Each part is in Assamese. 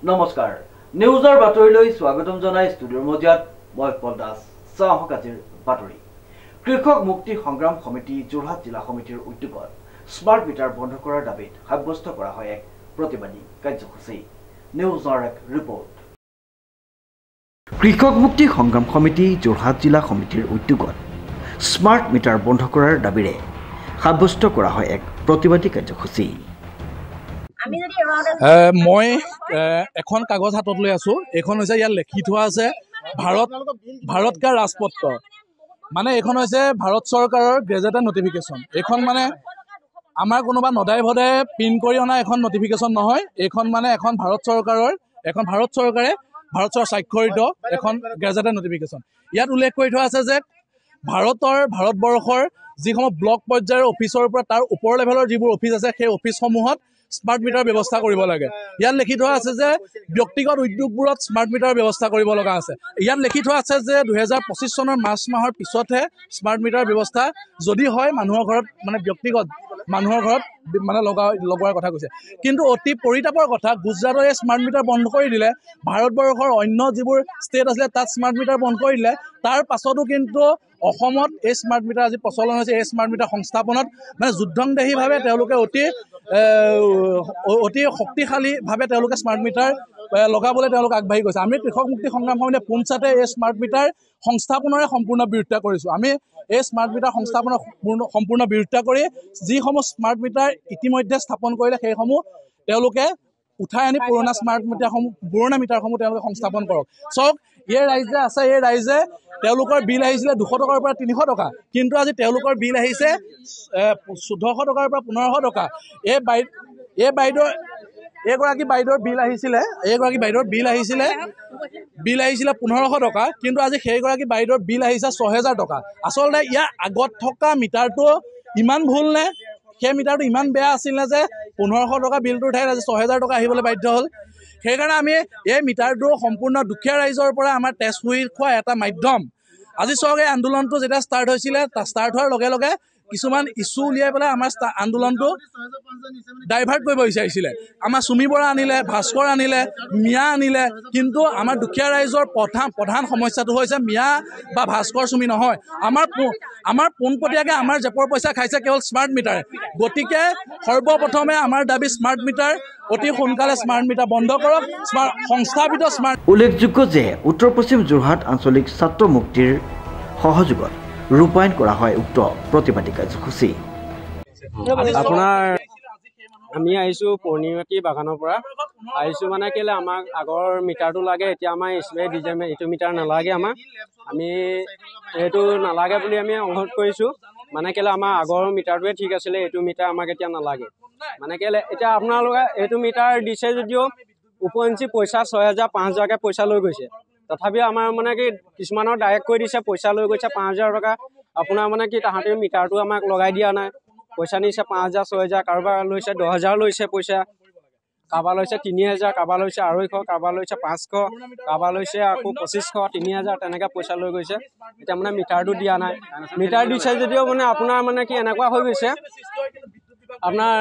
নমস্কাৰ নিউজৰ বাতৰিলৈ স্বাগতম জনাই ষ্টুডিঅ'ৰ মজিয়াত মই পল দাস চাহক আজিৰ বাতৰি কৃষক মুক্তি সংগ্ৰাম সমিতি যোৰহাট জিলা সমিতিৰ উদ্যোগত স্মাৰ্ট মিটাৰ বন্ধ কৰাৰ দাবীত সাব্যস্ত কৰা হয় এক প্ৰতিবাদী কাৰ্যসূচী নিউজৰ এক ৰিপৰ্ট কৃষক মুক্তি সংগ্ৰাম সমিতি যোৰহাট জিলা সমিতিৰ উদ্যোগত স্মাৰ্ট মিটাৰ বন্ধ কৰাৰ দাবীৰে সাব্যস্ত কৰা হয় এক প্ৰতিবাদী কাৰ্যসূচী মই এখন কাগজ হাতত লৈ আছো এখন হৈছে ইয়াত লিখি থোৱা আছে ভাৰত কা ৰাজপত্ৰ মানে এখন হৈছে ভাৰত চৰকাৰৰ গেজেটেড নটিফিকেশ্যন এখন মানে আমাৰ কোনোবা নদাই ভদাই প্ৰিণ্ট কৰি অনা এখন নটিফিকেশ্যন নহয় এইখন মানে এখন ভাৰত চৰকাৰে স্বাক্ষৰিত এখন গেজেটেড নটিফিকেশ্যন ইয়াত উল্লেখ কৰি থোৱা আছে যে ভাৰতবৰ্ষৰ যিসমূহ ব্লক পৰ্যায়ৰ অফিচৰ পৰা তাৰ ওপৰ লেভেলৰ যিবোৰ অফিচ আছে সেই অফিচসমূহত স্মাৰ্ট মিটাৰ ব্যৱস্থা কৰিব লাগে ইয়াত লিখি থোৱা আছে যে ব্যক্তিগত উদ্যোগবোৰত স্মাৰ্ট মিটাৰ ব্যৱস্থা কৰিব লগা আছে ইয়াত লিখি থোৱা আছে যে 2025 চনৰ মাৰ্চ মাহৰ পিছতহে স্মাৰ্ট মিটাৰ ব্যৱস্থা যদি হয় মানুহৰ ঘৰত মানে ব্যক্তিগত মানুহৰ ঘৰত মানে লগোৱাৰ কথা কৈছে কিন্তু অতি পৰিতাপৰ কথা গুজৰাটৰ এই স্মাৰ্ট মিটাৰ বন্ধ কৰি দিলে ভাৰতবৰ্ষৰ অন্য যিবোৰ ষ্টেট আছিলে তাত স্মাৰ্ট মিটাৰ বন্ধ কৰি দিলে তাৰ পাছতো কিন্তু অসমত এই স্মাৰ্ট মিটাৰ আজি প্ৰচলন হৈছে এই স্মাৰ্ট মিটাৰ সংস্থাপনত মানে যুদ্ধংদেহীভাৱে তেওঁলোকে অতি শক্তিশালীভাৱে তেওঁলোকে স্মাৰ্ট মিটাৰ লগাবলৈ তেওঁলোক আগবাঢ়ি গৈছে আমি কৃষক মুক্তি সংগ্ৰাম সমিতিয়ে পোনছাতে এই স্মাৰ্ট মিটাৰ সংস্থাপনৰে সম্পূৰ্ণ বিৰোধিতা কৰিছোঁ আমি এই স্মাৰ্ট মিটাৰ সংস্থাপনৰ সম্পূৰ্ণ বিৰোধিতা কৰি যিসমূহ স্মাৰ্ট মিটাৰ ইতিমধ্যে স্থাপন কৰিলে সেইসমূহ তেওঁলোকে উঠাই আনি পুৰণা মিটাৰসমূহ তেওঁলোকে সংস্থাপন কৰক চাওক এই ৰাইজে আছে এই ৰাইজে তেওঁলোকৰ বিল আহিছিলে 200 টকাৰ পৰা 300 টকা কিন্তু আজি তেওঁলোকৰ বিল আহিছে 1400 টকাৰ পৰা 1500 টকা এইগৰাকী বাইদেউৰ বিল আহিছিলে 1500 টকা কিন্তু আজি সেইগৰাকী বাইদেউৰ বিল আহিছে 6000 টকা আচলতে ইয়াৰ আগত থকা মিটাৰটো ইমান ভুল নে সেই মিটাৰটো ইমান বেয়া আছিল নে যে 1500 টকা বিলটোৰ ঠাইত আজি 6000 টকা আহিবলৈ বাধ্য হ'ল সেইকাৰণে আমি এই মিটাৰটো সম্পূৰ্ণ দুখীয়া ৰাইজৰ পৰা আমাৰ টেক্স শুই খোৱা এটা মাধ্যম আজি চাওক এই আন্দোলনটো যেতিয়া ষ্টাৰ্ট হৈছিলে ষ্টাৰ্ট হোৱাৰ লগে লগে কিছুমান ইছ্যু উলিয়াই পেলাই আমাৰ আন্দোলনটো ডাইভাৰ্ট কৰিব বিচাৰিছিলে আমাৰ চুমি বৰা আনিলে ভাস্কৰ আনিলে মিয়া আনিলে কিন্তু আমাৰ দুখীয়া ৰাইজৰ প্ৰধান সমস্যাটো হৈছে মিয়া বা ভাস্কৰ চুমি নহয় আমাৰ পোনপটীয়াকৈ আমাৰ জেপৰ পইচা খাইছে কেৱল স্মাৰ্ট মিটাৰে গতিকে সৰ্বপ্ৰথমে আমাৰ দাবী স্মাৰ্ট মিটাৰ অতি সোনকালে স্মাৰ্ট মিটাৰ বন্ধ কৰক সংস্থাপিত স্মাৰ্ট উল্লেখযোগ্য যে উত্তৰ পশ্চিম যোৰহাট আঞ্চলিক ছাত্ৰ মুক্তিৰ সহযোগত ৰূপায়ণ কৰা হয় উক্ত প্ৰতিবাদী কাৰ্যসূচী আপোনাৰ আমি আহিছোঁ পূৰ্ণিমাটি বাগানৰ পৰা আহিছোঁ মানে কেলৈ আমাক আগৰ মিটাৰটো লাগে এতিয়া আমাৰ এইটো মিটাৰ নালাগে আমি এইটো নালাগে বুলি আমি অনুৰোধ কৰিছোঁ মানে কেলৈ আমাৰ আগৰ মিটাৰটোৱে ঠিক আছিলে এইটো মিটাৰ আমাক এতিয়া নালাগে মানে কেলৈ এতিয়া আপোনালোকে এইটো মিটাৰ দিছে যদিও উপৰঞ্চি পইচা 6000 5000কৈ পইচা লৈ গৈছে তথাপিও আমাৰ মানে কি কিছুমানৰ ডাইৰেক্ট কৈ দিছে পইচা লৈ গৈছে 5000 টকা আপোনাৰ মানে কি তাহাঁতে মিটাৰটো আমাক লগাই দিয়া নাই পইচা নিছে 5000 6000 কাৰোবাৰ লৈছে 10000 লৈছে পইচা কাৰোবাৰ লৈছে 3000 কাৰোবাৰ লৈছে 250 কাৰোবাৰ লৈছে 500 কাৰোবাৰ লৈছে আকৌ 2500 3000 তেনেকৈ পইচা লৈ গৈছে এতিয়া মানে মিটাৰটো দিয়া নাই মিটাৰ দিছে যদিও মানে আপোনাৰ মানে কি এনেকুৱা হৈ গৈছে আপোনাৰ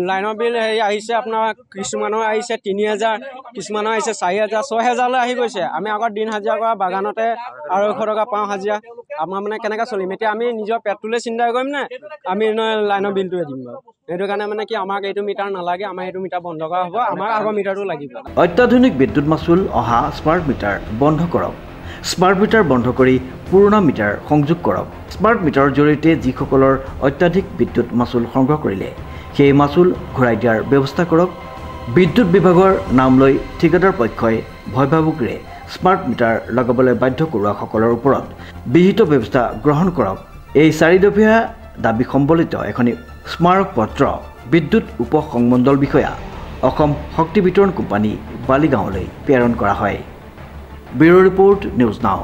লাইনৰ বিল হেৰি আহিছে আপোনাৰ কিছুমানৰ আহিছে 3000 কিছুমানৰ আহিছে 4000 6000লৈ আহি গৈছে আমি আগত দিন হাজিৰা কৰা বাগানতে 250 টকা পাওঁ হাজিৰা আমাৰ মানে কেনেকৈ চলিম এতিয়া আমি নিজৰ পেটটোলৈ চিন্তা কৰিম নে আমি লাইনৰ বিলটোৱে দিম বাৰু সেইটো কাৰণে মানে কি আমাক এইটো মিটাৰ নালাগে আমাৰ এইটো মিটাৰ বন্ধ কৰা হ'ব আমাৰ আগৰ মিটাৰটো লাগিব অত্যাধুনিক বিদ্যুৎ মাচুল অহা স্মাৰ্ট মিটাৰ বন্ধ কৰক স্মাৰ্ট মিটাৰ বন্ধ কৰি পুৰণা মিটাৰ সংযোগ কৰক স্মাৰ্ট মিটাৰৰ জৰিয়তে যিসকলৰ অত্যাধিক বিদ্যুৎ মাচুল সংগ্ৰহ কৰিলে সেই মাচুল ঘূৰাই দিয়াৰ ব্যৱস্থা কৰক বিদ্যুৎ বিভাগৰ নাম লৈ ঠিকাদাৰ পক্ষই ভয় ভাবুকিৰে স্মাৰ্ট মিটাৰ লগাবলৈ বাধ্য কৰোৱাসকলৰ ওপৰত বিহিত ব্যৱস্থা গ্ৰহণ কৰক এই 4 দফীয়া দাবী সম্বলিত এখন স্মাৰক পত্ৰ বিদ্যুৎ উপ সংমণ্ডল বিষয়া অসম শক্তি বিতৰণ কোম্পানী বালিগাঁৱলৈ প্ৰেৰণ কৰা হয় ব্যুৰ ৰিপৰ্ট নিউজ নাও।